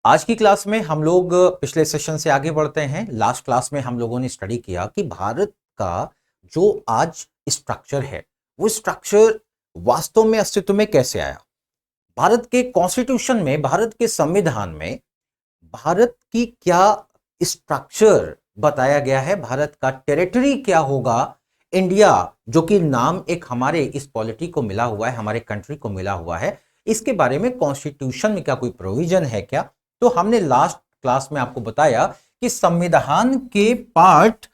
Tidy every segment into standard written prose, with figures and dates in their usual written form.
आज की क्लास में हम लोग पिछले सेशन से आगे बढ़ते हैं। लास्ट क्लास में हम लोगों ने स्टडी किया कि भारत का जो आज स्ट्रक्चर है वो स्ट्रक्चर वास्तव में अस्तित्व में कैसे आया। भारत के कॉन्स्टिट्यूशन में, भारत के संविधान में भारत की क्या स्ट्रक्चर बताया गया है, भारत का टेरिटरी क्या होगा, इंडिया जो कि नाम एक हमारे इस पॉलिटी को मिला हुआ है, हमारे कंट्री को मिला हुआ है, इसके बारे में कॉन्स्टिट्यूशन में क्या कोई प्रोविजन है क्या। तो हमने लास्ट क्लास में आपको बताया कि संविधान के पार्ट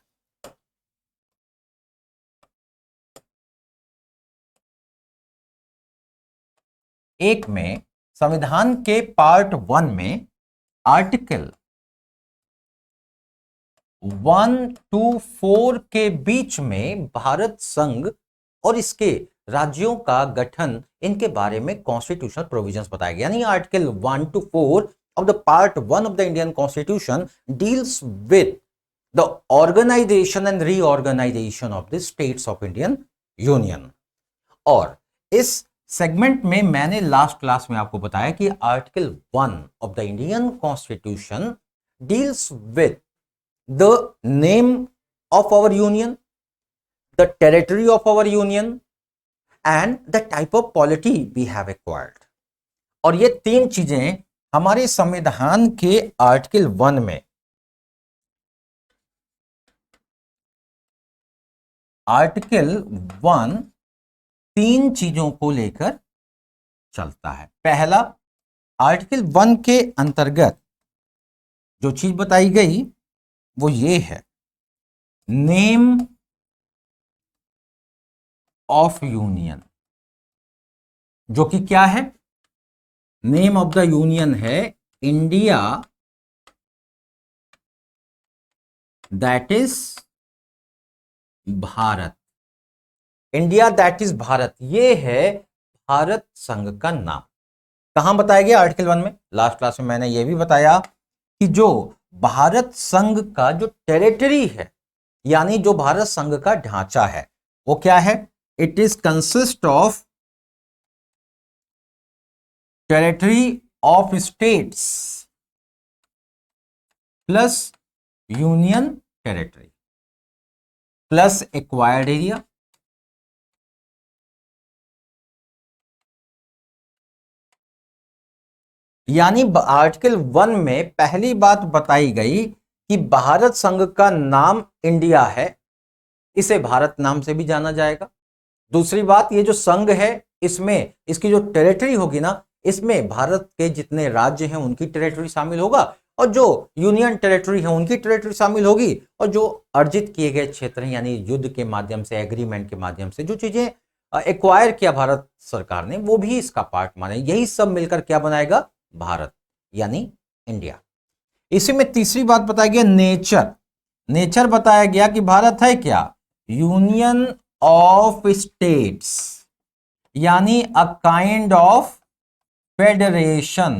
एक में, संविधान के पार्ट 1 में आर्टिकल 1 to 4 के बीच में भारत संघ और इसके राज्यों का गठन, इनके बारे में कॉन्स्टिट्यूशनल प्रोविजंस बताया गया। यानी article 1 to 4 of the part 1 of the Indian Constitution deals with the organization and reorganization of the states of Indian Union। और इस सेगमेंट में मैंने लास्ट क्लास में आपको बताया कि article 1 of the Indian Constitution deals with the name of our union, the territory of our union and the type of polity we have acquired। और ये तीन चीजें हमारे संविधान के आर्टिकल 1 में, आर्टिकल 1 तीन चीजों को लेकर चलता है। पहला, आर्टिकल 1 के अंतर्गत जो चीज बताई गई वो ये है, नेम ऑफ यूनियन, जो कि क्या है, नेम ऑफ द यूनियन है India, that is Bharat. India that is Bharat, ये है भारत संघ का नाम। कहां बताया गया? आर्टिकल 1 में। लास्ट क्लास में मैंने यह भी बताया कि जो भारत संघ का जो टेरिटरी है, यानी जो भारत संघ का ढांचा है, वो क्या है? It is consist of territory of states plus union territory plus acquired area. यानी आर्टिकल 1 में पहली बात बताई गई कि भारत संघ का नाम इंडिया है, इसे भारत नाम से भी जाना जाएगा। दूसरी बात, ये जो संघ है इसमें इसकी जो टेरिटरी होगी ना, इसमें भारत के जितने राज्य हैं उनकी टेरिटरी शामिल होगा, और जो यूनियन टेरिटरी है उनकी टेरिटरी शामिल होगी, और जो अर्जित किए गए क्षेत्र हैं यानी युद्ध के माध्यम से, एग्रीमेंट के माध्यम से जो चीजें एक्वायर किया भारत सरकार ने, वो भी इसका पार्ट माने। यही सब मिलकर क्या बनाएगा? भारत, यानी इंडिया। इसी में तीसरी बात बताई गई, नेचर। नेचर बताया गया कि भारत है क्या? यूनियन ऑफ स्टेट्स, यानी अ काइंड ऑफ फेडरेशन।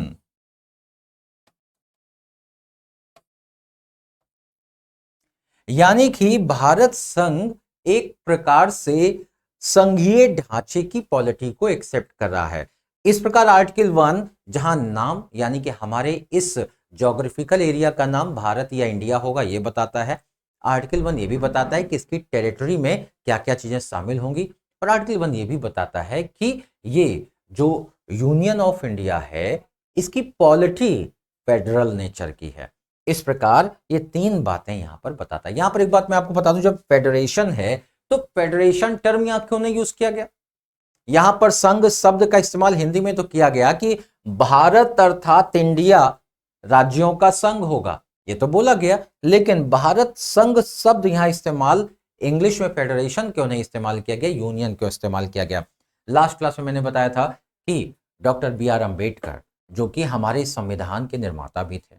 यानी कि भारत संघ एक प्रकार से संघीय ढांचे की पॉलिटी को एक्सेप्ट कर रहा है। इस प्रकार आर्टिकल 1 जहां नाम यानी कि हमारे इस ज्योग्राफिकल एरिया का नाम भारत या इंडिया होगा, यह बताता है। आर्टिकल 1 ये भी बताता है कि इसकी टेरिटरी में क्या क्या चीजें शामिल होंगी, और आर्टिकल 1 ये भी बताता है कि ये जो यूनियन ऑफ इंडिया है इसकी पॉलिटी फेडरल नेचर की है। इस प्रकार ये तीन बातें यहां पर बताता है। यहां पर एक बात मैं आपको बता दूं, जब फेडरेशन है तो फेडरेशन टर्म यहां क्यों नहीं यूज किया गया? यहां पर संघ शब्द का इस्तेमाल हिंदी में तो किया गया कि भारत अर्थात इंडिया राज्यों का संघ होगा, ये तो बोला गया, लेकिन भारत संघ शब्द यहां इस्तेमाल इंग्लिश में फेडरेशन क्यों नहीं इस्तेमाल किया गया, यूनियन क्यों इस्तेमाल किया गया? लास्ट क्लास में मैंने बताया था कि डॉक्टर B.R. अम्बेडकर, जो कि हमारे संविधान के निर्माता भी थे,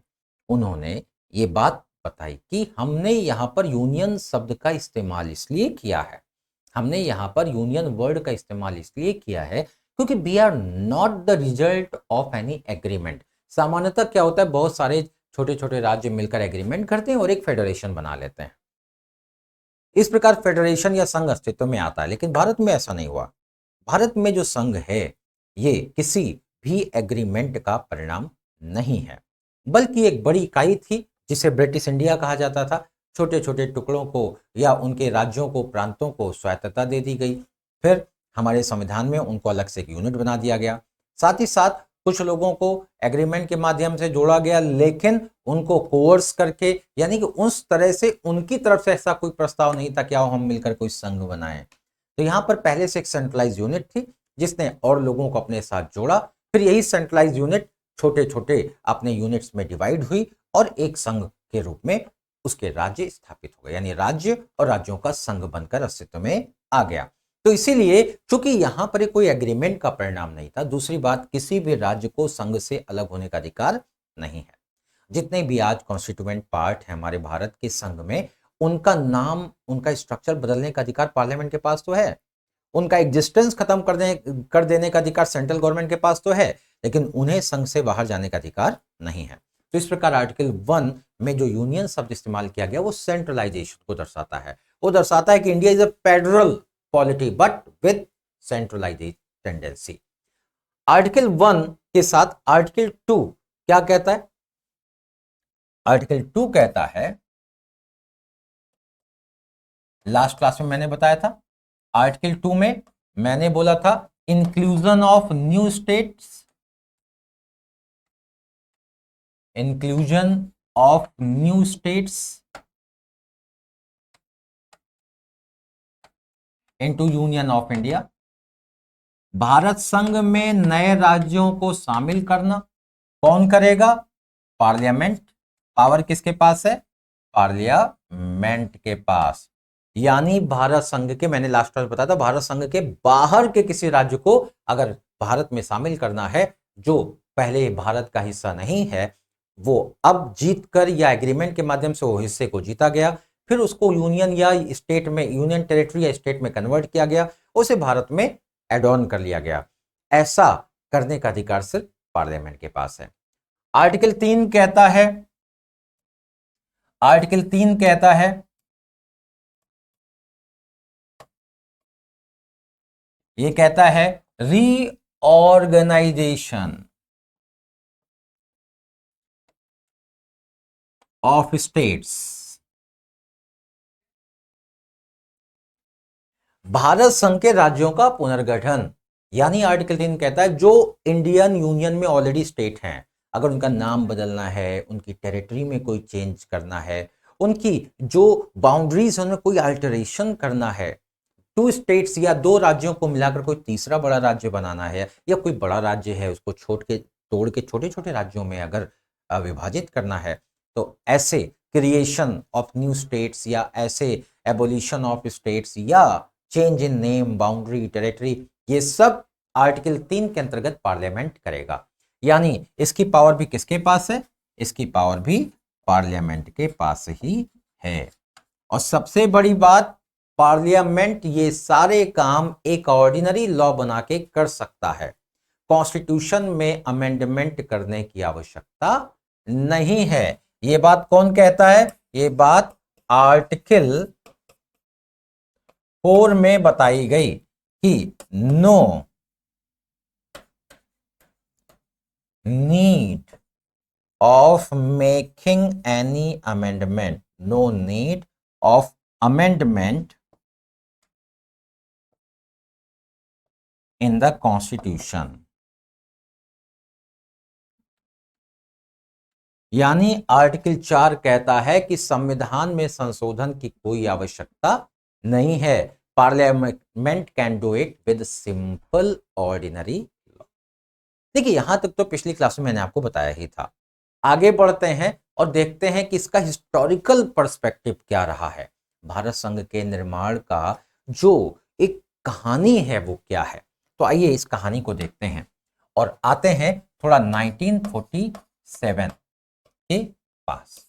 उन्होंने ये बात बताई कि हमने यहां पर यूनियन शब्द का इस्तेमाल इसलिए किया है, हमने यहां पर यूनियन वर्ड का इस्तेमाल इसलिए किया है क्योंकि we are not the result of any agreement. सामान्यतः क्या होता है, बहुत सारे छोटे छोटे राज्य मिलकर एग्रीमेंट करते हैं और एक फेडरेशन बना लेते हैं। इस प्रकार फेडरेशन या संघ अस्तित्व में आता है, लेकिन भारत में ऐसा नहीं हुआ। भारत में जो संघ है ये किसी भी एग्रीमेंट का परिणाम नहीं है। बल्कि एक बड़ी इकाई थी जिसे ब्रिटिश इंडिया कहा जाता था। छोटे छोटे टुकड़ों को या उनके राज्यों को, प्रांतों को स्वायत्तता दे दी गई। फिर हमारे संविधान में उनको अलग से एक यूनिट बना दिया गया। साथ ही साथ कुछ लोगों को एग्रीमेंट के माध्यम से जोड़ा गया, लेकिन उनको कोर्स करके, यानी कि उस तरह से उनकी तरफ से ऐसा कोई प्रस्ताव नहीं था कि आओ हम मिलकर कोई संघ बनाएं। तो यहां पर पहले से एक सेंट्रलाइज यूनिट थी जिसने और लोगों को अपने साथ जोड़ा। फिर यही सेंट्रलाइज यूनिट छोटे छोटे अपने यूनिट्स में डिवाइड हुई और एक संघ के रूप में उसके राज्य स्थापित हो गए, यानी राज्य और राज्यों का संघ बनकर अस्तित्व में आ गया। तो इसीलिए चूंकि यहां पर कोई एग्रीमेंट का परिणाम नहीं था, दूसरी बात, किसी भी राज्य को संघ से अलग होने का अधिकार नहीं है। जितने भी आज कॉन्स्टिट्यूएंट पार्ट है हमारे भारत के संघ में, उनका नाम, उनका स्ट्रक्चर बदलने का अधिकार पार्लियामेंट के पास तो है, उनका एग्जिस्टेंस खत्म कर देने का अधिकार सेंट्रल गवर्नमेंट के पास तो है, लेकिन उन्हें संघ से बाहर जाने का अधिकार नहीं है। तो इस प्रकार आर्टिकल 1 में जो यूनियन शब्द इस्तेमाल किया गया वो सेंट्रलाइजेशन को दर्शाता है। वो दर्शाता है कि India is a federal polity but with centralisation tendency. Article 1 के साथ आर्टिकल 2 क्या कहता है? आर्टिकल 2 कहता है, लास्ट क्लास में मैंने बताया था, आर्टिकल 2 में मैंने बोला था inclusion of new states, inclusion of new states into union of India. Bharat संघ में नए राज्यों को शामिल करना कौन करेगा? पार्लियामेंट। पावर किसके पास है? पार्लियामेंट के पास। यानी भारत संघ के, मैंने लास्ट में बताया था, भारत संघ के बाहर के किसी राज्य को अगर भारत में शामिल करना है जो पहले भारत का हिस्सा नहीं है, वो अब जीतकर या एग्रीमेंट के माध्यम से वो हिस्से को जीता गया, फिर उसको यूनियन या स्टेट में, यूनियन टेरिटरी या स्टेट में कन्वर्ट किया गया, उसे भारत में एड ऑन कर लिया गया, ऐसा करने का अधिकार सिर्फ पार्लियामेंट के पास है। आर्टिकल 3 कहता है, आर्टिकल 3 कहता है ये कहता है रीऑर्गेनाइजेशन ऑफ स्टेट्स। भारत संघ के राज्यों का पुनर्गठन, यानी आर्टिकल 3 कहता है जो इंडियन यूनियन में ऑलरेडी स्टेट हैं, अगर उनका नाम बदलना है, उनकी टेरिटरी में कोई चेंज करना है, उनकी जो बाउंड्रीज उनमें कोई अल्टरेशन करना है, 2 स्टेट्स या 2 राज्यों को मिलाकर कोई तीसरा बड़ा राज्य बनाना है, या कोई बड़ा राज्य है उसको तोड़ के छोटे छोटे राज्यों में अगर विभाजित करना है, तो ऐसे क्रिएशन ऑफ न्यू स्टेट्स या ऐसे एबोलिशन ऑफ स्टेट्स या change in name, boundary, territory, ये सब आर्टिकल 3 के अंतर्गत पार्लियामेंट करेगा। यानी इसकी पावर भी किसके पास है? इसकी पावर भी पार्लियामेंट के पास ही है। और सबसे बड़ी बात, पार्लियामेंट ये सारे काम एक ऑर्डिनरी लॉ बना के कर सकता है, कॉन्स्टिट्यूशन में अमेंडमेंट करने की आवश्यकता नहीं है। ये बात कौन कहता है? ये बात आर्टिकल 4 में बताई गई कि no need of making any amendment, no need of amendment in the constitution. यानी आर्टिकल 4 कहता है कि संविधान में संशोधन की कोई आवश्यकता नहीं है, parliament can do it with simple ordinary law. देखिए यहां तक तो पिछली क्लास में मैंने आपको बताया ही था। आगे बढ़ते हैं और देखते हैं कि इसका हिस्टोरिकल पर्सपेक्टिव क्या रहा है, भारत संघ के निर्माण का जो एक कहानी है वो क्या है। तो आइए इस कहानी को देखते हैं और आते हैं थोड़ा 1947 के पास।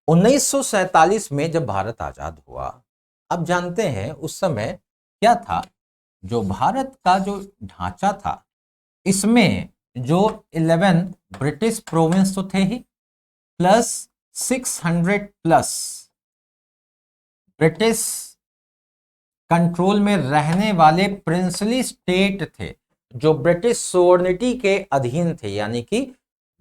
1947 में जब भारत आजाद हुआ, अब जानते हैं उस समय क्या था, जो भारत का जो ढांचा था, इसमें जो 11 ब्रिटिश प्रोविंस तो थे ही, प्लस 600 प्लस ब्रिटिश कंट्रोल में रहने वाले प्रिंसली स्टेट थे जो ब्रिटिश सोवर्निटी के अधीन थे, यानी कि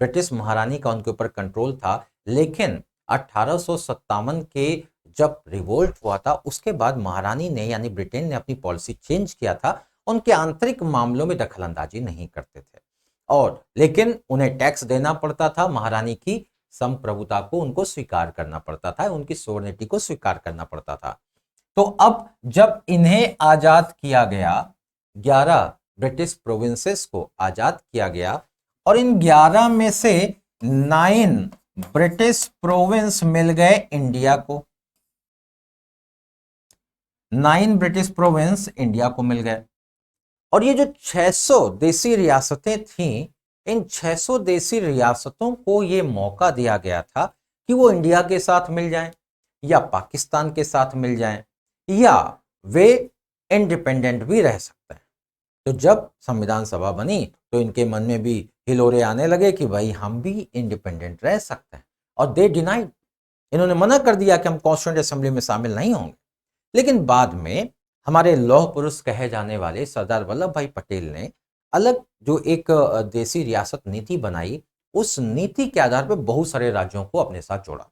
ब्रिटिश महारानी का उनके ऊपर कंट्रोल था, लेकिन 1857 के जब रिवोल्ट हुआ था उसके बाद महारानी ने यानी ब्रिटेन ने अपनी पॉलिसी चेंज किया था, उनके आंतरिक मामलों में दखलंदाजी नहीं करते थे और लेकिन उन्हें टैक्स देना पड़ता था, महारानी की संप्रभुता को उनको स्वीकार करना पड़ता था, उनकी सोवरेनिटी को स्वीकार करना पड़ता था। तो अब जब इन्हें आजाद किया गया, 11 ब्रिटिश प्रोविंसेस को आजाद किया गया और इन 11 में से 9 ब्रिटिश प्रोविंस मिल गए इंडिया को, 9 ब्रिटिश प्रोविंस इंडिया को मिल गए। और ये जो 600 देसी रियासतें थीं, इन 600 देसी रियासतों को ये मौका दिया गया था कि वो इंडिया के साथ मिल जाएं या पाकिस्तान के साथ मिल जाएं या वे इंडिपेंडेंट भी रह सकते हैं। तो जब संविधान सभा बनी तो इनके मन में भी हिलोरे आने लगे कि भाई हम भी इंडिपेंडेंट रह सकते हैं, और दे डिनाइड, इन्होंने मना कर दिया कि हम कॉन्स्टिट्यूएंट असेंबली में शामिल नहीं होंगे। लेकिन बाद में हमारे लौह पुरुष कहे जाने वाले सरदार वल्लभ भाई पटेल ने अलग जो एक देसी रियासत नीति बनाई, उस नीति के आधार पर बहुत सारे राज्यों को अपने साथ जोड़ा,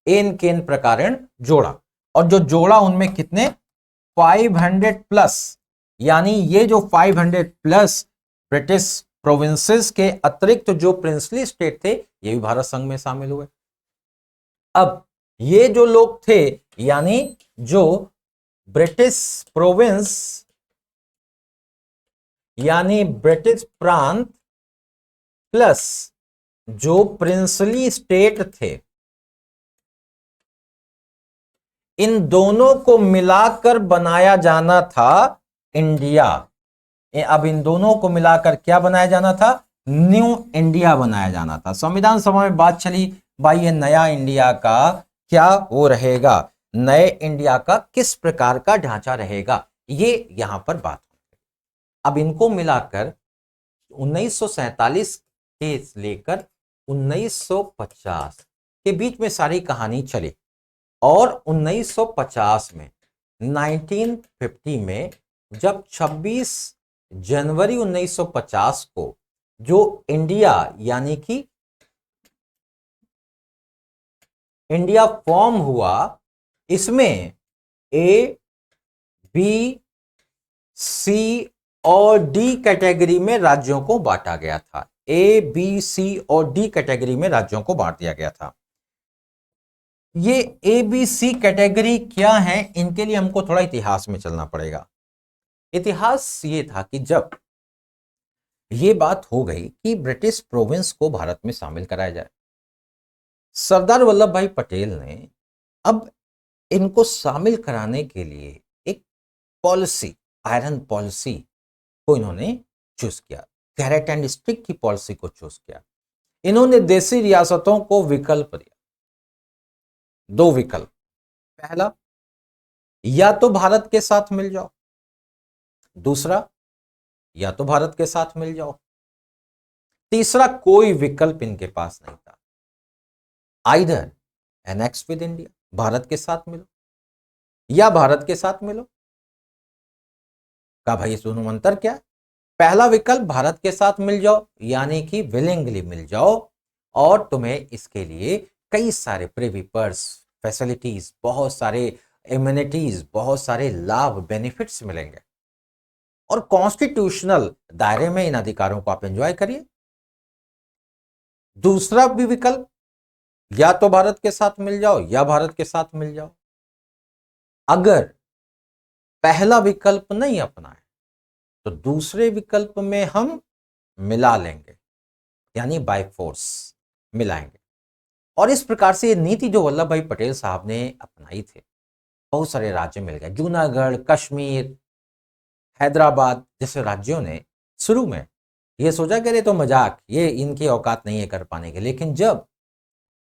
एन केन प्रकारेण जोड़ा, और जो जोड़ा उनमें कितने 500 प्लस, यानी ये जो 500 प्लस ब्रिटिश प्रोविंसेस के अतिरिक्त जो प्रिंसली स्टेट थे ये भी भारत संघ में शामिल हुए। अब ये जो लोग थे यानी जो ब्रिटिश प्रोविंस यानी ब्रिटिश प्रांत प्लस जो प्रिंसली स्टेट थे, इन दोनों को मिलाकर बनाया जाना था इंडिया। अब इन दोनों को मिलाकर क्या बनाया जाना था, न्यू इंडिया बनाया जाना था। संविधान सभा में बात चली भाई ये नया इंडिया का क्या वो रहेगा, नए इंडिया का किस प्रकार का ढांचा रहेगा, ये यहां पर बात होगी। अब इनको मिलाकर 1947 के लेकर 1950 के बीच में सारी कहानी चली और 1950 में 1950 में जब 26 जनवरी 1950 को जो इंडिया यानी कि इंडिया फॉर्म हुआ, इसमें ए बी सी और डी कैटेगरी में राज्यों को बांटा गया था। ए बी सी और डी कैटेगरी में राज्यों को बांट दिया गया था। ये ए बी सी कैटेगरी क्या है, इनके लिए हमको थोड़ा इतिहास में चलना पड़ेगा। इतिहास ये था कि जब ये बात हो गई कि ब्रिटिश प्रोविंस को भारत में शामिल कराया जाए, सरदार वल्लभ भाई पटेल ने अब इनको शामिल कराने के लिए एक पॉलिसी, आयरन पॉलिसी को इन्होंने चूज किया, कैरेट एंड स्टिक की पॉलिसी को चूज किया। इन्होंने देसी रियासतों को विकल्प दिया, 2 विकल्प। पहला, या तो भारत के साथ मिल जाओ, दूसरा या तो भारत के साथ मिल जाओ, तीसरा कोई विकल्प इनके पास नहीं था। Either annex with India, Bharat के साथ मिलो या भारत के साथ मिलो। कहा भाई इस दोनों में अंतर क्या है? पहला विकल्प भारत के साथ मिल जाओ यानी कि विलिंगली मिल जाओ और तुम्हें इसके लिए कई सारे प्रिवी पर्स, फैसिलिटीज, बहुत सारे इम्यूनिटीज, बहुत सारे लाभ, बेनिफिट्स मिलेंगे और कॉन्स्टिट्यूशनल दायरे में इन अधिकारों को आप एंजॉय करिए। दूसरा भी विकल्प, या तो भारत के साथ मिल जाओ या भारत के साथ मिल जाओ। अगर पहला विकल्प नहीं अपनाए तो दूसरे विकल्प में हम मिला लेंगे यानी बाय फोर्स मिलाएंगे। और इस प्रकार से ये नीति जो वल्लभ भाई पटेल साहब ने अपनाई थी, बहुत सारे राज्य मिल गए। जूनागढ़, कश्मीर, हैदराबाद जैसे राज्यों ने शुरू में ये सोचा कि अरे तो मजाक, ये इनकी औकात नहीं है कर पाने के, लेकिन जब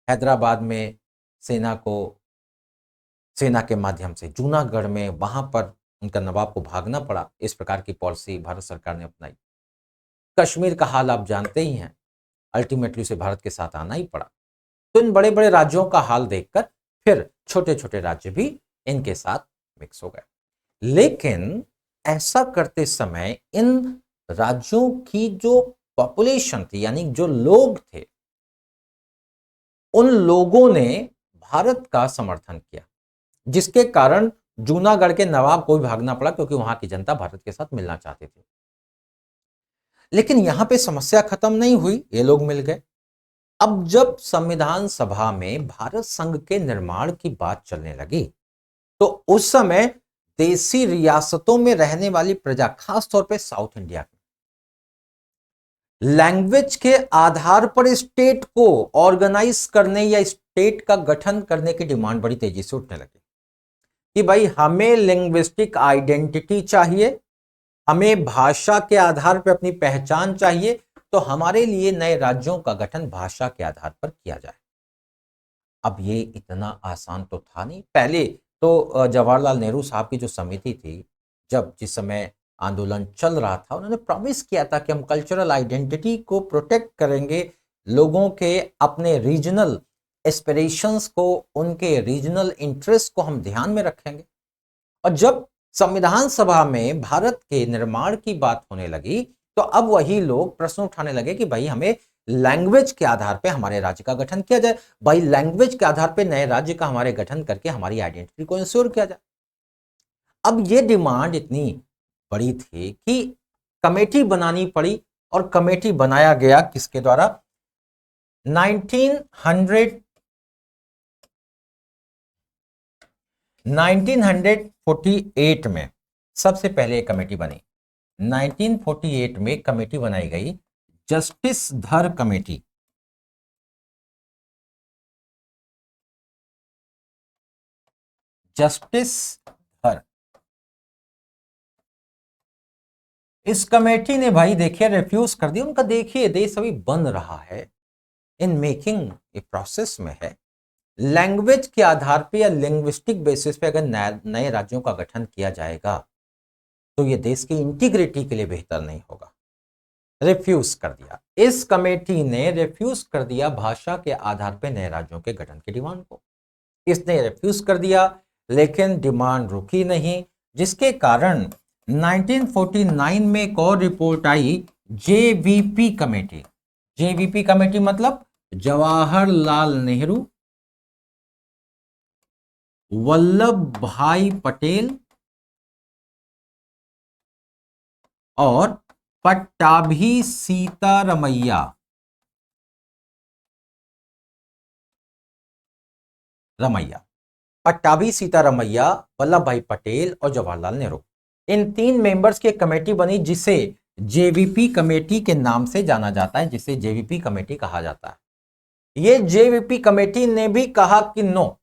हैदराबाद में सेना के माध्यम से जूनागढ़ में वहां पर उनका नवाब को भागना पड़ा, इस प्रकार की पॉलिसी भारत सरकार ने अपनाई। कश्मीर का हाल आप जानते ही हैं, अल्टीमेटली उसे भारत के साथ आना ही पड़ा। तो इन बड़े बड़े राज्यों का हाल देखकर फिर छोटे छोटे राज्य भी इनके साथ मिक्स हो गए। लेकिन ऐसा करते समय इन राज्यों की जो पॉपुलेशन थी, यानी जो लोग थे, उन लोगों ने भारत का समर्थन किया, जिसके कारण जूनागढ़ के नवाब को भी भागना पड़ा, क्योंकि वहां की जनता भारत के साथ मिलना चाहती थी। लेकिन यहां पे समस्या खत्म नहीं हुई, ये लोग मिल गए। अब जब संविधान सभा में भारत संघ के निर्माण की बात चलने लगी, तो उस समय देसी रियासतों में रहने वाली प्रजा, खासतौर पे साउथ इंडिया में, लैंग्वेज के आधार पर स्टेट को ऑर्गेनाइज करने या स्टेट का गठन करने की डिमांड बड़ी तेजी से उठने लगी कि भाई हमें लिंग्विस्टिक आइडेंटिटी चाहिए, हमें भाषा के आधार पर अपनी पहचान चाहिए, तो हमारे लिए नए राज्यों का गठन भाषा के आधार पर किया जाए। अब ये इतना आसान तो था नहीं। पहले तो जवाहरलाल नेहरू साहब की जो समिति थी, जिस समय आंदोलन चल रहा था, उन्होंने प्रॉमिस किया था कि हम कल्चरल आइडेंटिटी को प्रोटेक्ट करेंगे, लोगों के अपने रीजनल एस्पिरेशंस को, उनके रीजनल इंटरेस्ट को हम ध्यान में रखेंगे। और जब संविधान सभा में भारत के निर्माण की बात होने लगी, तो अब वही लोग प्रश्न उठाने लगे कि भाई हमें लैंग्वेज के आधार पे हमारे राज्य का गठन किया जाए, भाई लैंग्वेज के आधार पे नए राज्य का हमारे गठन करके हमारी आइडेंटिटी को इंश्योर किया जाए। अब ये डिमांड इतनी बड़ी थी कि कमेटी बनानी पड़ी, और कमेटी बनाया गया किसके द्वारा? 1948 में सबसे पहले कमेटी बनी। 1948 में कमेटी बनाई गई, जस्टिस धर कमेटी। जस्टिस धर, इस कमेटी ने भाई देखिए रिफ्यूज कर दिया। उनका देखिए देश अभी बन रहा है, इन मेकिंग ए प्रोसेस में है। लैंग्वेज के आधार पे या लिंग्विस्टिक बेसिस पे अगर नए राज्यों का गठन किया जाएगा, तो ये देश की इंटीग्रिटी के लिए बेहतर नहीं होगा। रिफ्यूज कर दिया, इस कमेटी ने रिफ्यूज कर दिया भाषा के आधार पे नए राज्यों के गठन की डिमांड को। इसने रिफ्यूज कर दिया, लेकिन डिमांड रुकी नहीं, जिसके कारण 1949 में एक और रिपोर्ट आई, जेवीपी कमेटी। जेवीपी कमेटी मतलब जवाहरलाल नेहरू, वल्लभ भाई पटेल और पट्टाभी सीतारमैया। पट्टाभी सीतारमैया, वल्लभ भाई पटेल और जवाहरलाल नेहरू, इन 3 मेंबर्स की एक कमेटी बनी, जिसे जेवीपी कमेटी के नाम से जाना जाता है, जिसे जेवीपी कमेटी कहा जाता है। ये जेवीपी कमेटी ने भी कहा कि नो,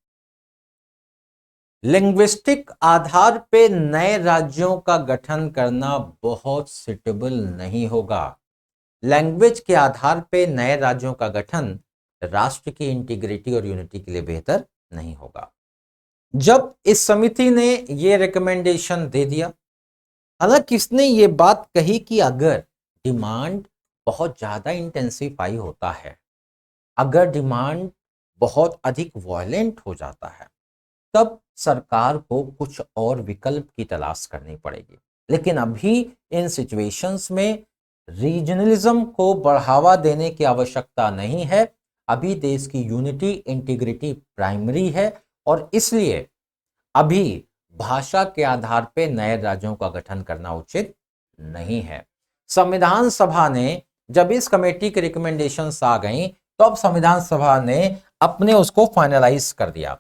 लिंग्विस्टिक आधार पे नए राज्यों का गठन करना बहुत सुटेबल नहीं होगा। लैंग्वेज के आधार पे नए राज्यों का गठन राष्ट्र की इंटीग्रिटी और यूनिटी के लिए बेहतर नहीं होगा। जब इस समिति ने यह रिकमेंडेशन दे दिया, हालांकि इसने ये बात कही कि अगर डिमांड बहुत ज्यादा इंटेंसिफाई होता है, अगर डिमांड बहुत अधिक वायलेंट हो जाता है, तब सरकार को कुछ और विकल्प की तलाश करनी पड़ेगी। लेकिन अभी इन सिचुएशंस में रीजनलिज्म को बढ़ावा देने की आवश्यकता नहीं है। अभी देश की यूनिटी, इंटीग्रिटी प्राइमरी है, और इसलिए अभी भाषा के आधार पर नए राज्यों का गठन करना उचित नहीं है। संविधान सभा ने जब इस कमेटी के रिकमेंडेशंस आ गई, तो अब संविधान सभा ने अपने उसको फाइनलाइज कर दिया।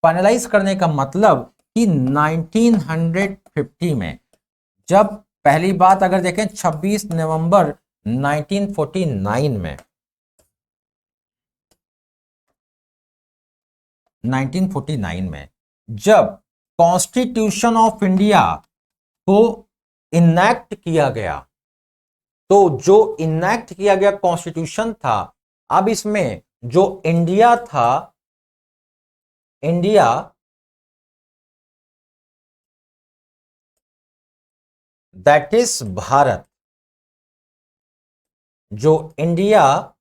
फाइनलाइज करने का मतलब कि 1950 में, जब पहली बात अगर देखें 26 नवंबर 1949 में, 1949 में जब कॉन्स्टिट्यूशन ऑफ इंडिया को इनैक्ट किया गया, तो जो इनैक्ट किया गया कॉन्स्टिट्यूशन था, अब इसमें जो इंडिया था, इंडिया दैट इज भारत, जो इंडिया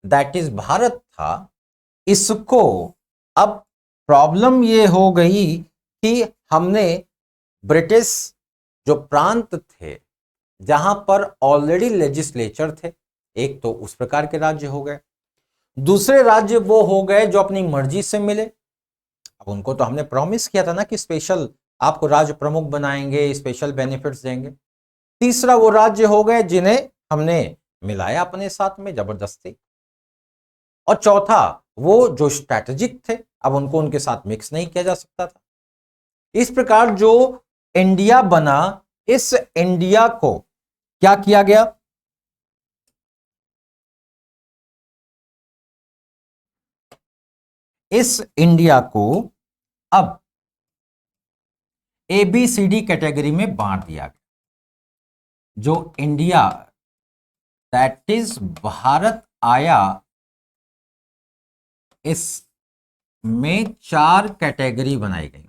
दैट इज भारत था, इसको अब प्रॉब्लम ये हो गई कि हमने ब्रिटिश जो प्रांत थे, जहां पर ऑलरेडी लेजिस्लेचर थे, एक तो उस प्रकार के राज्य हो गए। दूसरे राज्य वो हो गए जो अपनी मर्जी से मिले, अब उनको तो हमने प्रॉमिस किया था ना कि स्पेशल आपको राज्य प्रमुख बनाएंगे, स्पेशल बेनिफिट्स देंगे। तीसरा वो राज्य हो गए जिन्हें हमने मिलाया अपने साथ में जबरदस्ती। और चौथा वो जो स्ट्रैटेजिक थे, अब उनको उनके साथ मिक्स नहीं किया जा सकता था। इस प्रकार जो इंडिया बना, इस इंडिया को क्या किया गया, इस इंडिया को अब ABCD कैटेगरी में बांट दिया गया। जो इंडिया दैट इज भारत आया, इसमें 4 कैटेगरी बनाई गई।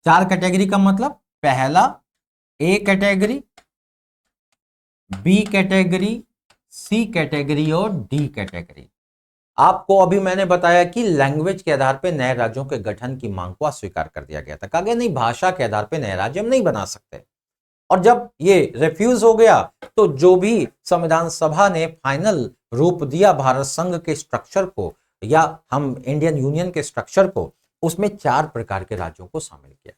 4 कैटेगरी का मतलब, पहला A category, B category, C category और D कैटेगरी। आपको अभी मैंने बताया कि लैंग्वेज के आधार पर नए राज्यों के गठन की मांग को अस्वीकार कर दिया गया था। कहा गया नहीं, भाषा के आधार पर नए राज्य हम नहीं बना सकते। और जब ये रिफ्यूज हो गया तो जो भी संविधान सभा ने फाइनल रूप दिया भारत संघ के स्ट्रक्चर को, या हम इंडियन यूनियन के स्ट्रक्चर को, उसमें 4 प्रकार के राज्यों को शामिल किया।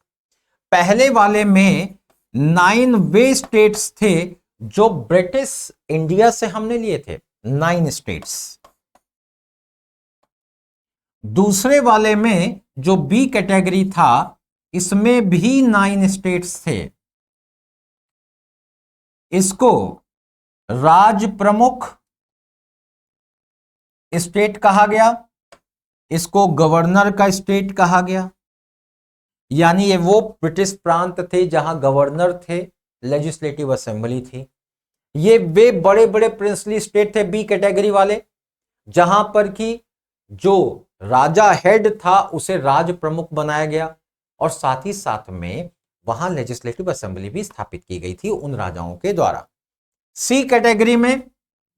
पहले वाले में 9 वे स्टेट्स थे जो ब्रिटिश इंडिया से हमने लिए थे, 9 स्टेट्स। दूसरे वाले में जो बी कैटेगरी था, इसमें भी 9 स्टेट्स थे। इसको राज्य प्रमुख स्टेट कहा गया, इसको गवर्नर का स्टेट कहा गया। यानी ये वो ब्रिटिश प्रांत थे जहां गवर्नर थे, लेजिस्लेटिव असेंबली थी। ये वे बड़े बड़े प्रिंसली स्टेट थे बी कैटेगरी वाले, जहां पर कि जो राजा हेड था उसे राज प्रमुख बनाया गया, और साथ ही साथ में वहां लेजिस्लेटिव असेंबली भी स्थापित की गई थी उन राजाओं के द्वारा। सी कैटेगरी में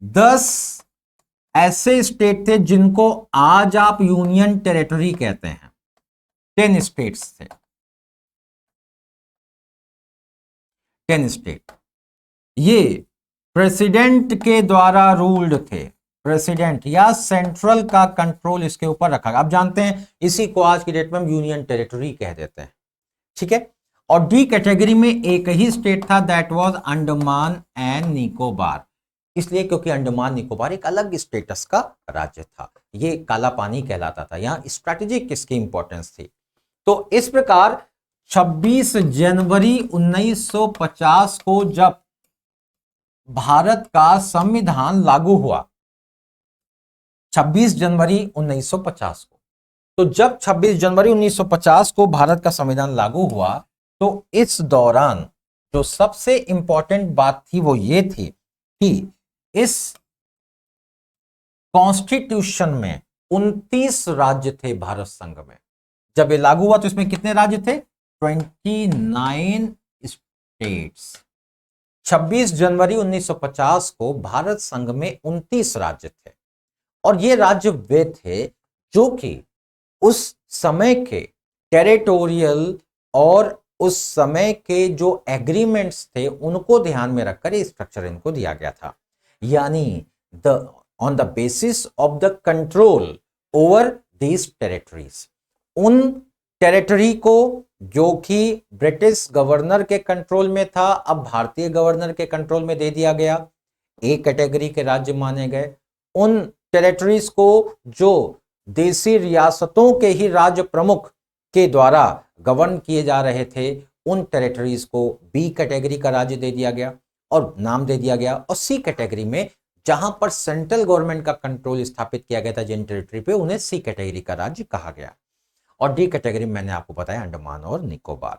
10 ऐसे स्टेट थे जिनको आज आप यूनियन टेरिटरी कहते हैं। 10 स्टेट्स थे, 10 स्टेट। ये प्रेसिडेंट के द्वारा रूल्ड थे। प्रेसिडेंट या सेंट्रल का कंट्रोल इसके ऊपर रखा गया। आप जानते हैं इसी को आज की डेट में हम यूनियन टेरिटरी कह देते हैं, ठीक है। और डी कैटेगरी में एक ही स्टेट था, that was Andaman and Nicobar. इसलिए क्योंकि अंडमान निकोबार एक अलग स्टेटस का राज्य था, ये काला पानी कहलाता था, यहां स्ट्रैटेजिक इसकी इंपॉर्टेंस थी। तो इस प्रकार 26 जनवरी 1950 को जब भारत का संविधान लागू हुआ, 26 जनवरी 1950 को, तो जब 26 जनवरी 1950 को भारत का संविधान लागू हुआ, तो इस दौरान जो सबसे इंपॉर्टेंट बात थी वो ये थी कि इस कॉन्स्टिट्यूशन में 29 राज्य थे भारत संघ में। जब ये लागू हुआ तो इसमें कितने राज्य थे? 29 स्टेट्स। 26 जनवरी 1950 को भारत संघ में 29 राज्य थे, और ये राज्य वे थे जो कि उस समय के टेरिटोरियल और उस समय के जो एग्रीमेंट्स थे उनको ध्यान में रखकर ये स्ट्रक्चर इनको दिया गया था। यानी on the basis of the control over these territories, उन टेरिटरी को जो कि ब्रिटिश गवर्नर के कंट्रोल में था, अब भारतीय गवर्नर के कंट्रोल में दे दिया गया। ए कैटेगरी के राज्य माने गए। उन टेरिटरीज को जो देसी रियासतों के ही राज्य प्रमुख के द्वारा गवर्न किए जा रहे थे, उन टेरिटरीज को बी कैटेगरी का राज्य दे दिया गया और नाम दे दिया गया। और सी कैटेगरी में जहां पर सेंट्रल गवर्नमेंट का कंट्रोल स्थापित किया गया था जिन टेरिटरी पे, उन्हें सी कैटेगरी का राज्य कहा गया। और डी कैटेगरी मैंने आपको बताया अंडमान और निकोबार।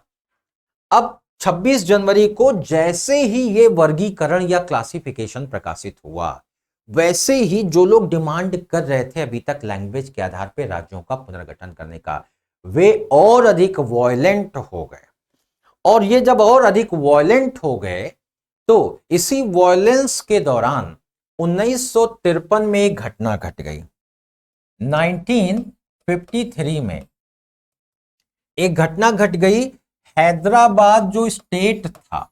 अब 26 जनवरी को जैसे ही ये वर्गीकरण या क्लासिफिकेशन प्रकाशित हुआ, वैसे ही जो लोग डिमांड कर रहे थे अभी तक लैंग्वेज के आधार पर राज्यों का पुनर्गठन करने का, वे और अधिक वॉयलेंट हो गए। और ये जब और अधिक वॉयलेंट हो गए तो इसी वॉयलेंस के दौरान 1953 में एक घटना घट गई। 1953 में एक घटना घट गई। हैदराबाद जो स्टेट था,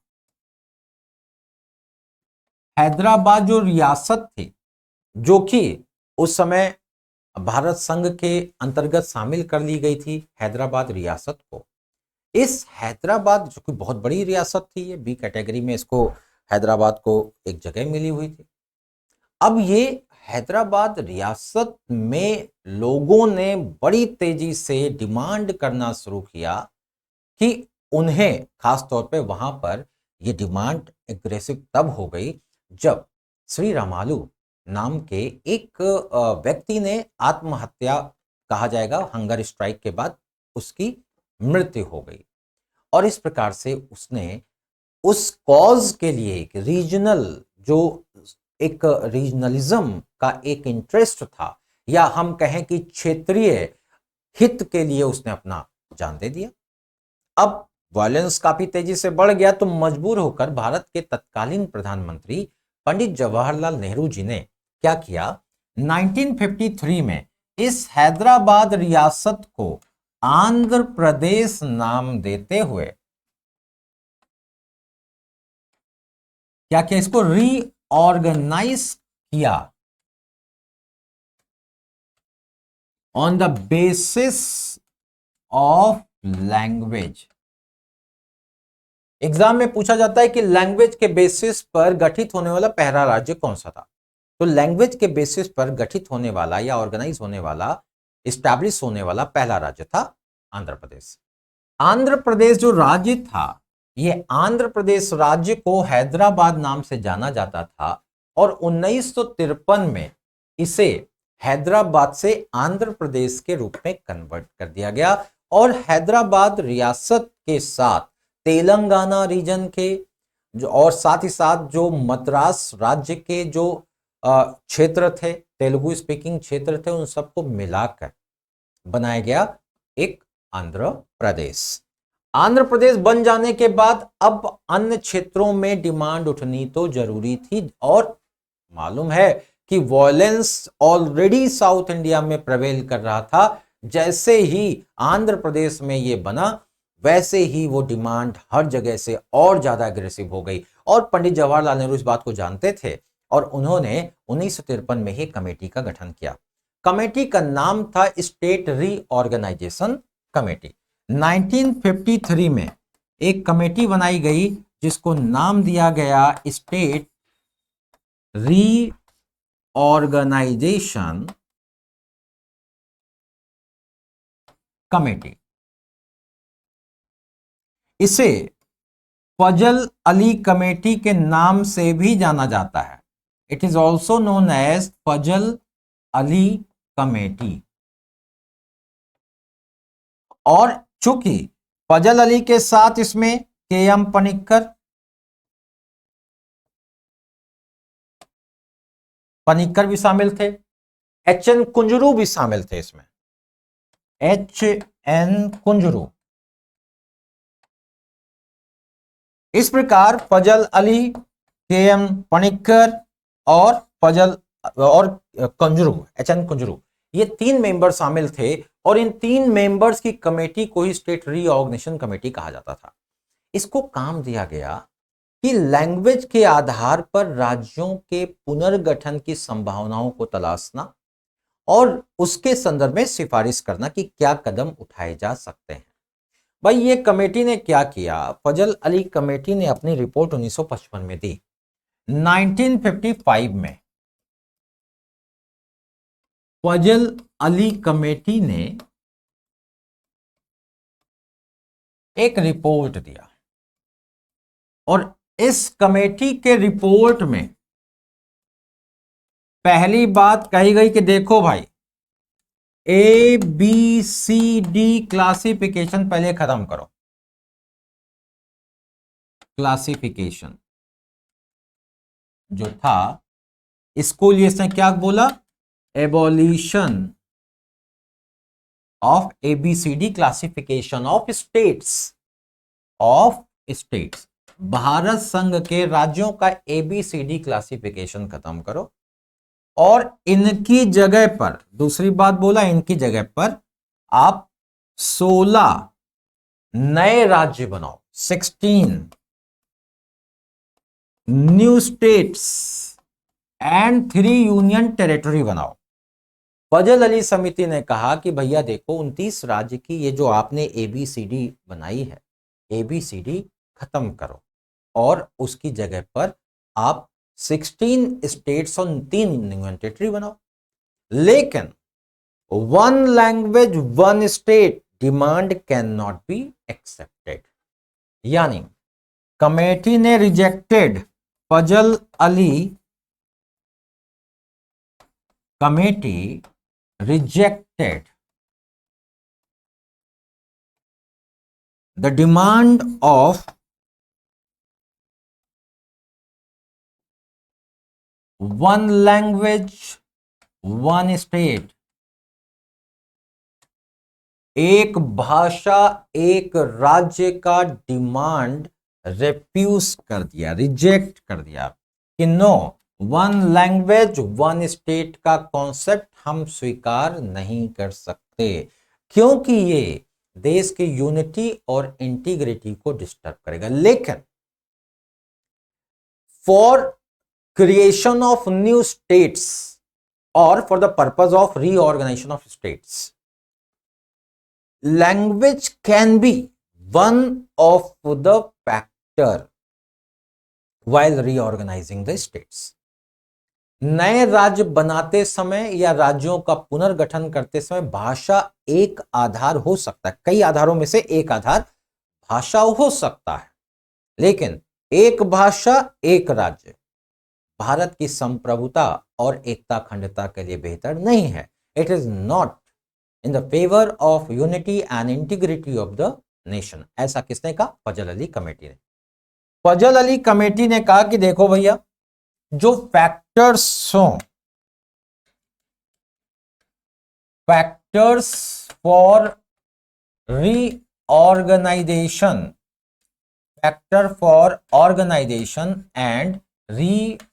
हैदराबाद जो रियासत थी, जो कि उस समय भारत संघ के अंतर्गत शामिल कर ली गई थी, हैदराबाद रियासत को, इस हैदराबाद जो कि बहुत बड़ी रियासत थी, ये बी कैटेगरी में इसको हैदराबाद को एक जगह मिली हुई थी। अब ये हैदराबाद रियासत में लोगों ने बड़ी तेजी से डिमांड करना शुरू किया कि उन्हें, खास तौर पे वहां पर ये डिमांड एग्रेसिव तब हो गई जब श्री रामालू नाम के एक व्यक्ति ने आत्महत्या, कहा जाएगा हंगर स्ट्राइक के बाद उसकी मृत्यु हो गई। और इस प्रकार से उसने उस कॉज के लिए एक रीजनल, जो एक रीजनलिज्म का एक इंटरेस्ट था, या हम कहें कि क्षेत्रीय हित के लिए उसने अपना जान दे दिया। अब वायलेंस काफी तेजी से बढ़ गया, तो मजबूर होकर भारत के तत्कालीन प्रधानमंत्री पंडित जवाहरलाल नेहरू जी ने क्या किया, 1953 में इस हैदराबाद रियासत को आंध्र प्रदेश नाम देते हुए क्या किया, इसको रीऑर्गेनाइज किया on the basis of language. Exam में पूछा जाता है कि लैंग्वेज के बेसिस पर गठित होने वाला पहला राज्य कौन सा था। तो लैंग्वेज के बेसिस पर गठित होने वाला या ऑर्गेनाइज होने वाला, इस्टेब्लिश होने वाला पहला राज्य था आंध्र प्रदेश। आंध्र प्रदेश जो राज्य था, ये आंध्र प्रदेश राज्य को हैदराबाद नाम से जाना जाता था, और 1953 में इसे हैदराबाद से आंध्र प्रदेश के रूप में कन्वर्ट कर दिया गया, और हैदराबाद रियासत के साथ तेलंगाना रीजन के जो, और साथ ही साथ जो मद्रास राज्य के जो क्षेत्र थे, तेलुगु स्पीकिंग क्षेत्र थे, उन सबको मिलाकर बनाया गया एक आंध्र प्रदेश। आंध्र प्रदेश बन जाने के बाद अब अन्य क्षेत्रों में डिमांड उठनी तो जरूरी थी, और मालूम है कि वॉयलेंस ऑलरेडी साउथ इंडिया में प्रेवेल कर रहा था। जैसे ही आंध्र प्रदेश में ये बना, वैसे ही वो डिमांड हर जगह से और ज्यादा एग्रेसिव हो गई, और पंडित जवाहरलाल नेहरू इस बात को जानते थे, और उन्होंने 1953 में ही कमेटी का गठन किया। कमेटी का नाम था स्टेट रीऑर्गेनाइजेशन कमेटी। 1953 में एक कमेटी बनाई गई जिसको नाम दिया गया स्टेट रीऑर्गेनाइजेशन कमेटी। इसे फजल अली कमेटी के नाम से भी जाना जाता है। It is also known as Fazal Ali committee. और चूंकि फजल अली के साथ इसमें के.एम. पनिक्कर भी शामिल थे, एच.एन. कुंजरू भी शामिल थे इसमें, एच.एन. कुंजरू। इस प्रकार फजल अली, के.एम. पनिक्कर और कुंजरू, एच.एन. कुंजरू, ये 3 मेंबर शामिल थे, और इन 3 मेंबर्स की कमेटी को ही स्टेट रीऑर्गेनाइजेशन कमेटी कहा जाता था। इसको काम दिया गया कि लैंग्वेज के आधार पर राज्यों के पुनर्गठन की संभावनाओं को तलाशना, और उसके संदर्भ में सिफारिश करना कि क्या कदम उठाए जा सकते हैं। भाई ये कमेटी ने क्या किया, फजल अली कमेटी ने अपनी रिपोर्ट 1955 में दी। 1955 में फजल अली कमेटी ने एक रिपोर्ट दिया, और इस कमेटी के रिपोर्ट में पहली बात कही गई कि देखो भाई, ABCD क्लासिफिकेशन पहले खत्म करो। क्लासिफिकेशन जो था, इसको लिए इसने क्या बोला, abolition of ABCD classification of states, Bharat संघ के राज्यों का ABCD क्लासिफिकेशन खत्म करो, और इनकी जगह पर, दूसरी बात बोला, इनकी जगह पर आप 16 नए राज्य बनाओ, 16 new states and 3 union territory बनाओ। फजल अली समिति ने कहा कि भैया देखो 29 राज्य की ये जो आपने एबीसीडी बनाई है, एबीसीडी खत्म करो और उसकी जगह पर आप 16 स्टेट्स और 3 यूनियन टेरिटरी बनाओ। लेकिन 1 language 1 state demand can not be accepted, यानी कमेटी ने rejected Fazal Ali committee rejected the demand of 1 language 1 state, एक भाषा एक राज्य का डिमांड रेफ्यूज कर दिया, रिजेक्ट कर दिया कि नो 1 लैंग्वेज 1 स्टेट का कॉन्सेप्ट हम स्वीकार नहीं कर सकते, क्योंकि ये देश की यूनिटी और इंटीग्रिटी को डिस्टर्ब करेगा। लेकिन for creation of new states और for the purpose of reorganisation of states, language can be one of the factor while reorganizing the states। नए राज्य बनाते समय या राज्यों का पुनर्गठन करते समय भाषा एक आधार हो सकता है, कई आधारों में से एक आधार भाषा हो सकता है, लेकिन एक भाषा एक राज्य भारत की संप्रभुता और एकता अखंडता के लिए बेहतर नहीं है। It is not in the favour of unity and integrity of the nation. ऐसा किसने कहा? फजल अली कमेटी ने। फजल अली कमेटी ने कहा कि देखो भैया, जो फैक्टर्स हों, factors for reorganisation, factor for organisation and reorganisation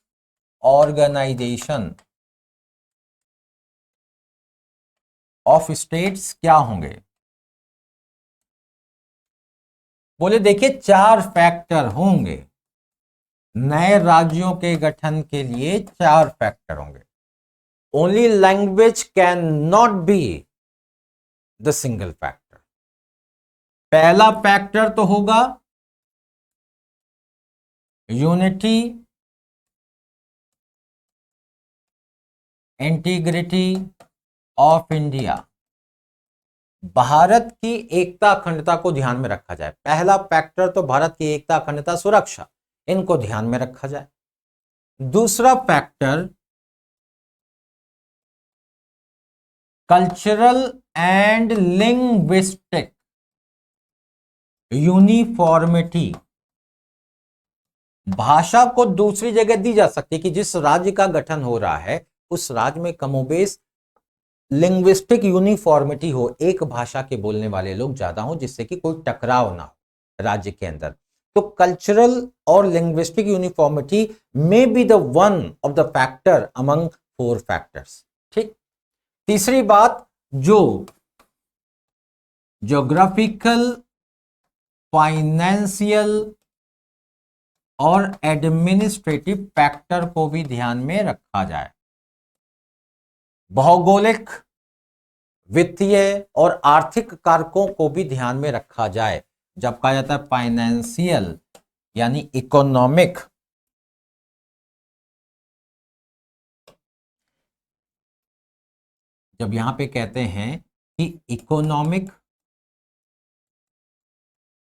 of states क्या होंगे? बोले देखिए 4 फैक्टर होंगे, नए राज्यों के गठन के लिए 4 फैक्टर होंगे। Only language can not be the single factor. पहला फैक्टर तो होगा unity, integrity of India, Bharat की एकता अखंडता को ध्यान में रखा जाए। पहला फैक्टर तो भारत की एकता अखंडता सुरक्षा, इनको ध्यान में रखा जाए। दूसरा factor cultural and linguistic uniformity, भाषा को दूसरी जगह दी जा सकती है कि जिस राज्य का गठन हो रहा है उस राज्य में कमोबेश लिंग्विस्टिक यूनिफॉर्मिटी हो, एक भाषा के बोलने वाले लोग ज्यादा हो, जिससे कि कोई टकराव ना हो राज्य के अंदर। तो कल्चरल और linguistic uniformity may be the one of the factor among 4 factors. ठीक। तीसरी बात, जो ज्योग्राफिकल, फाइनेंशियल और एडमिनिस्ट्रेटिव फैक्टर को भी ध्यान में रखा जाए। भौगोलिक, वित्तीय और आर्थिक कारकों को भी ध्यान में रखा जाए। जब कहा जाता है फाइनेंशियल यानी इकोनॉमिक, जब यहां पे कहते हैं कि इकोनॉमिक,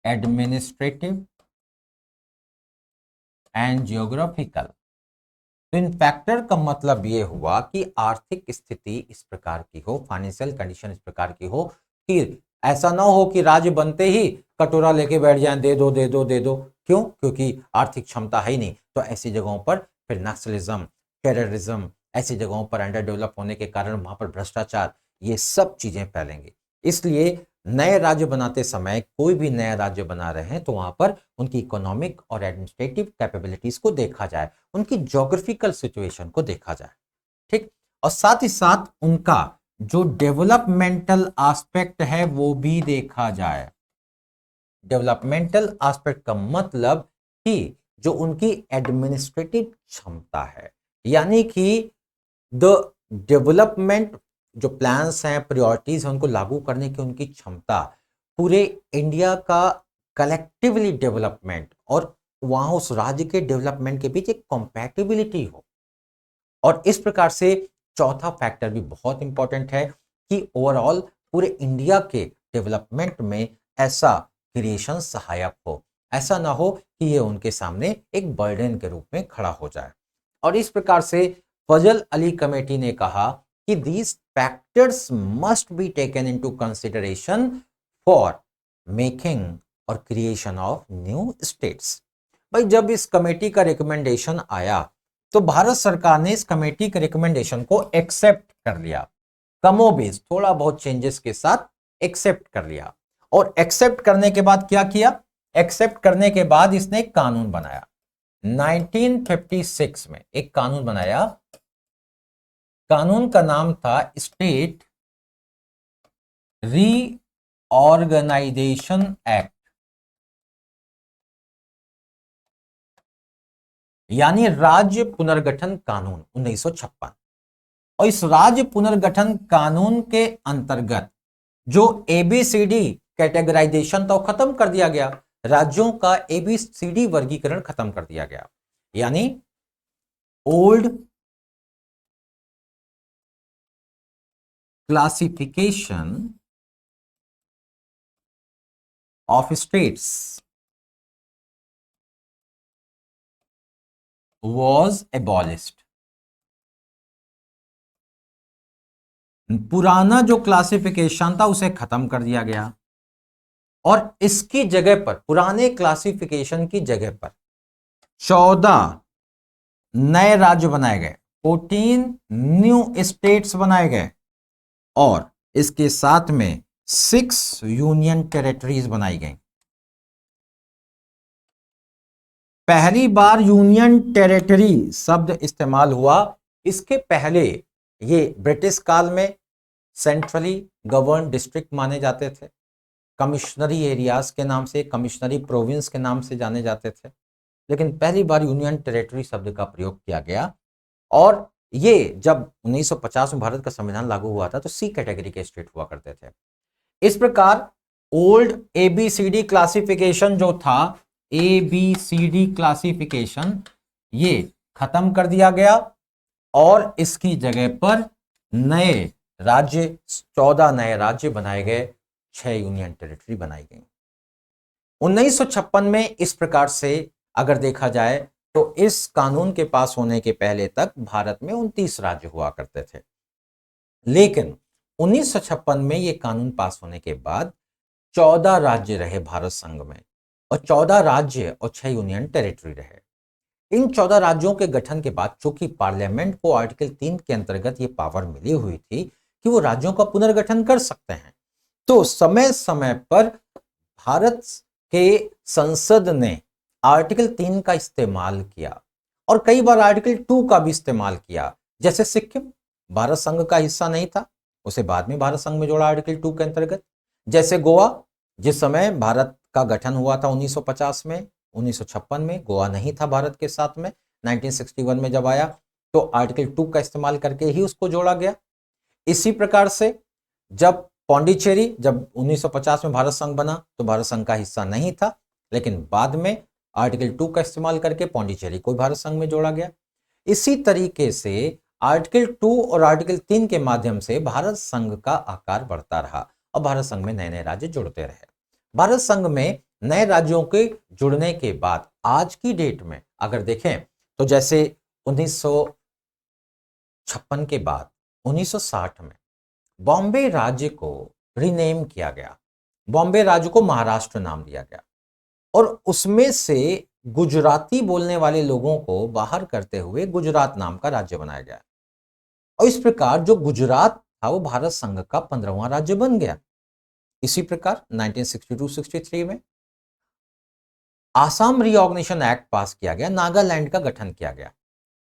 एडमिनिस्ट्रेटिव एंड जियोग्राफिकल, तो इन फैक्टर का मतलब यह हुआ कि आर्थिक स्थिति इस प्रकार की हो, फाइनेंशियल कंडीशन इस प्रकार की हो कि ऐसा ना हो कि राज्य बनते ही कटोरा लेके बैठ जाएं, दे दो दे दो दे दो। क्यों? क्योंकि आर्थिक क्षमता है ही नहीं। तो ऐसी जगहों पर फिर नक्सलिज्म, टेररिज्म, ऐसी जगहों पर अंडर डेवलप होने के कारण वहां पर भ्रष्टाचार, ये सब चीजें फैलेंगी। इसलिए नए राज्य बनाते समय, कोई भी नया राज्य बना रहे हैं तो वहां पर उनकी इकोनॉमिक और एडमिनिस्ट्रेटिव कैपेबिलिटीज को देखा जाए, उनकी ज्योग्राफिकल सिचुएशन को देखा जाए। ठीक। और साथ ही साथ उनका जो डेवलपमेंटल एस्पेक्ट है वो भी देखा जाए। डेवलपमेंटल एस्पेक्ट का मतलब कि जो उनकी एडमिनिस्ट्रेटिव क्षमता है, यानी कि द डेवलपमेंट जो प्लान्स हैं, प्रायोरिटीज हैं, उनको लागू करने की उनकी क्षमता, पूरे इंडिया का कलेक्टिवली डेवलपमेंट और वहां उस राज्य के डेवलपमेंट के बीच एक कंपैटिबिलिटी हो। और इस प्रकार से चौथा फैक्टर भी बहुत इंपॉर्टेंट है कि ओवरऑल पूरे इंडिया के डेवलपमेंट में ऐसा क्रिएशन सहायक हो, ऐसा ना हो कि ये उनके सामने एक बर्डन के रूप में खड़ा हो जाए। और इस प्रकार से फजल अली कमेटी ने कहा कि these factors must be taken into consideration for making और क्रिएशन ऑफ न्यू स्टेट्स। भाई जब इस कमेटी का रिकमेंडेशन आया तो भारत सरकार ने इस कमेटी के रिकमेंडेशन को एक्सेप्ट कर लिया, कमोबेश थोड़ा बहुत चेंजेस के साथ एक्सेप्ट कर लिया। और एक्सेप्ट करने के बाद क्या किया? एक्सेप्ट करने के बाद इसने एक कानून बनाया। 1956 में एक कानून बनाया, कानून का नाम था स्टेट रीऑर्गेनाइजेशन एक्ट, यानी राज्य पुनर्गठन कानून 1956। और इस राज्य पुनर्गठन कानून के अंतर्गत जो एबीसीडी कैटेगराइजेशन तो खत्म कर दिया गया, राज्यों का एबीसीडी वर्गीकरण खत्म कर दिया गया, यानी old classification of states was abolished। पुराना जो क्लासिफिकेशन था उसे खत्म कर दिया गया और इसकी जगह पर, पुराने क्लासिफिकेशन की जगह पर 14 नए राज्य बनाए गए, 14 न्यू स्टेट्स बनाए गए और इसके साथ में 6 यूनियन टेरिटरीज बनाई गई। पहली बार यूनियन टेरिटरी शब्द इस्तेमाल हुआ, इसके पहले ये ब्रिटिश काल में सेंट्रली गवर्न डिस्ट्रिक्ट माने जाते थे, कमिश्नरी एरियाज के नाम से, कमिश्नरी प्रोविंस के नाम से जाने जाते थे, लेकिन पहली बार यूनियन टेरिटरी शब्द का प्रयोग किया गया। और ये जब 1950 में भारत का संविधान लागू हुआ था तो सी कैटेगरी के स्टेट हुआ करते थे। इस प्रकार ओल्ड एबीसीडी क्लासिफिकेशन जो था, एबीसीडी क्लासिफिकेशन, ये खत्म कर दिया गया और इसकी जगह पर नए राज्य, 14 नए राज्य बनाए गए, 6 यूनियन टेरिटरी बनाई गई 1956 में। इस प्रकार से अगर देखा जाए तो इस कानून के पास होने के पहले तक भारत में 29 राज्य हुआ करते थे, लेकिन 1956 में यह कानून पास होने के बाद 14 राज्य रहे भारत संघ में और 14 राज्य और 6 यूनियन टेरिटरी रहे। इन 14 राज्यों के गठन के बाद चूंकि पार्लियामेंट को आर्टिकल 3 के अंतर्गत यह पावर मिली हुई थी कि वो राज्यों का पुनर्गठन कर सकते हैं, तो समय समय पर भारत के संसद ने आर्टिकल 3 का इस्तेमाल किया और कई बार आर्टिकल 2 का भी इस्तेमाल किया। जैसे सिक्किम भारत संघ का हिस्सा नहीं था, उसे बाद में भारत संघ में जोड़ा आर्टिकल 2 के अंतर्गत। जैसे गोवा, जिस समय भारत का गठन हुआ था 1950 में, 1956 में गोवा नहीं था भारत के साथ में, 1961 में जब आया तो आर्टिकल 2 का इस्तेमाल करके ही उसको जोड़ा गया। इसी प्रकार से जब पौंडीचेरी, जब 1950 में भारत संघ बना तो भारत संघ का हिस्सा नहीं था, लेकिन बाद में आर्टिकल 2 का इस्तेमाल करके पौंडीचेरी को भारत संघ में जोड़ा गया। इसी तरीके से आर्टिकल 2 और आर्टिकल 3 के माध्यम से भारत संघ का आकार बढ़ता रहा और भारत संघ में नए नए राज्य जुड़ते रहे। भारत संघ में नए राज्यों के जुड़ने के बाद आज की डेट में अगर देखें तो जैसे 1956 के बाद 1960 में बॉम्बे राज्य को रीनेम किया गया, बॉम्बे राज्य को महाराष्ट्र नाम दिया गया और उसमें से गुजराती बोलने वाले लोगों को बाहर करते हुए गुजरात नाम का राज्य बनाया गया और इस प्रकार जो गुजरात था वो भारत संघ का 15वां राज्य बन गया। इसी प्रकार 1962-63 में आसाम रीऑर्गेनाइजेशन एक्ट पास किया गया, नागालैंड का गठन किया गया,